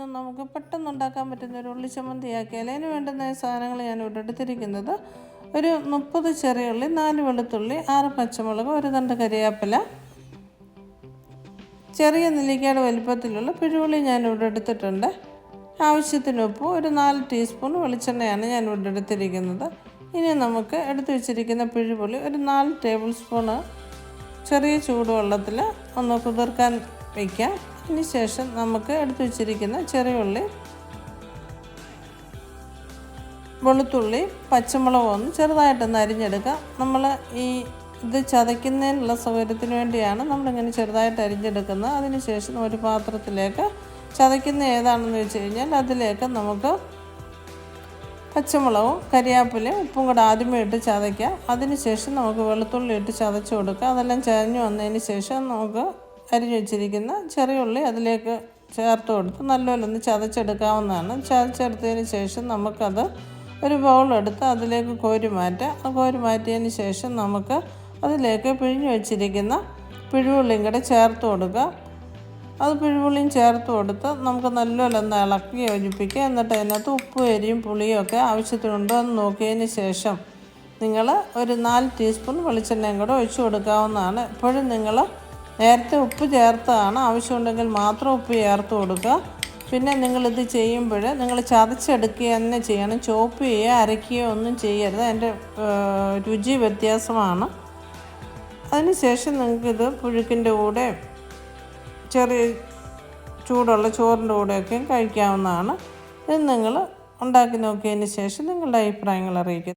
നിന്ന് നമുക്ക് പെട്ടെന്ന് ഉണ്ടാക്കാൻ പറ്റുന്ന ഒരു ഉള്ളിച്ചമ്മന്തിയാക്കിയാൽ അതിന് വേണ്ടുന്ന സാധനങ്ങൾ ഞാനിവിടെ എടുത്തിരിക്കുന്നത് ഒരു 30 ചെറിയ ഉള്ളി, 4 വെളുത്തുള്ളി, 6 പച്ചമുളക്, 1 തണ്ട് കരിവേപ്പില, ചെറിയ നെല്ലിക്കയുടെ വലിപ്പത്തിലുള്ള പിഴുപുളി ഞാനിവിടെ എടുത്തിട്ടുണ്ട്. ആവശ്യത്തിന് ഉപ്പ്, ഒരു 4 ടീസ്പൂൺ വെളിച്ചെണ്ണയാണ് ഞാനിവിടെ എടുത്തിരിക്കുന്നത്. ഇനി നമുക്ക് എടുത്തു വെച്ചിരിക്കുന്ന പിഴുപുളി ഒരു 4 ടേബിൾ സ്പൂണ് ചെറിയ ചൂടുവെള്ളത്തിൽ ഒന്ന് കുതിർക്കാൻ വയ്ക്കാം. അതിന് ശേഷം നമുക്ക് എടുത്തു വെച്ചിരിക്കുന്ന ചെറിയ ഉള്ളി, വെളുത്തുള്ളി, പച്ചമുളക് ഒന്ന് ചെറുതായിട്ടൊന്ന് അരിഞ്ഞെടുക്കാം. നമ്മൾ ഇത് ചതയ്ക്കുന്നതിനുള്ള സൗകര്യത്തിന് വേണ്ടിയാണ് നമ്മളിങ്ങനെ ചെറുതായിട്ട് അരിഞ്ഞെടുക്കുന്നത്. അതിന് ശേഷം ഒരു പാത്രത്തിലേക്ക് ചതയ്ക്കുന്ന ഏതാണെന്ന് വെച്ച് കഴിഞ്ഞാൽ അതിലേക്ക് നമുക്ക് പച്ചമുളകും കരിയാപ്പിലയും ഉപ്പും കൂടെ ആദ്യമേ ഇട്ട് ചതയ്ക്കാം. അതിന് ശേഷം നമുക്ക് വെളുത്തുള്ളി ഇട്ട് ചതച്ച് കൊടുക്കുക. അതെല്ലാം ചതഞ്ഞ് വന്നതിന് ശേഷം നമുക്ക് അരിഞ്ഞു വെച്ചിരിക്കുന്ന ചെറിയ ഉള്ളി അതിലേക്ക് ചേർത്ത് കൊടുത്ത് നല്ലപോലെ ഒന്ന് ചതച്ചെടുക്കാവുന്നതാണ്. ചതച്ചെടുത്തതിന് ശേഷം നമുക്കത് ഒരു ബൗളെടുത്ത് അതിലേക്ക് കോരി മാറ്റാം. ആ കോരി മാറ്റിയതിന് ശേഷം നമുക്ക് അതിലേക്ക് പിഴിഞ്ഞു വെച്ചിരിക്കുന്ന പിഴുപുള്ളിയും കൂടെ ചേർത്ത് കൊടുക്കുക. അത് പിഴുപുള്ളിയും ചേർത്ത് കൊടുത്ത് നമുക്ക് നല്ലപോലെ ഒന്ന് ഇളക്കി യോജിപ്പിക്കുക. എന്നിട്ട് അതിനകത്ത് ഉപ്പും എരിയും പുളിയും ഒക്കെ ആവശ്യത്തിനുണ്ടോ എന്ന് നോക്കിയതിന് ശേഷം നിങ്ങൾ ഒരു 4 ടീസ്പൂൺ വെളിച്ചെണ്ണയും കൂടെ ഒഴിച്ചു കൊടുക്കാവുന്നതാണ്. എപ്പോഴും നിങ്ങൾ നേരത്തെ ഉപ്പ് ചേർത്താണ്, ആവശ്യമുണ്ടെങ്കിൽ മാത്രം ഉപ്പ് ചേർത്ത് കൊടുക്കുക. പിന്നെ നിങ്ങളിത് ചെയ്യുമ്പോൾ നിങ്ങൾ ചതച്ചെടുക്കുക തന്നെ ചെയ്യണം. ചോപ്പ് ചെയ്യുകയോ അരയ്ക്കുകയോ ഒന്നും ചെയ്യരുത്, അതിൻ്റെ രുചി വ്യത്യാസമാണ്. അതിന് ശേഷം നിങ്ങൾക്കിത് പുഴുക്കിൻ്റെ കൂടെ ചെറിയ ചൂടുള്ള ചോറിൻ്റെ കൂടെയൊക്കെ കഴിക്കാവുന്നതാണ്. ഇത് നിങ്ങൾ ഉണ്ടാക്കി നോക്കിയതിന് ശേഷം നിങ്ങളുടെ അഭിപ്രായങ്ങൾ അറിയിക്കുക.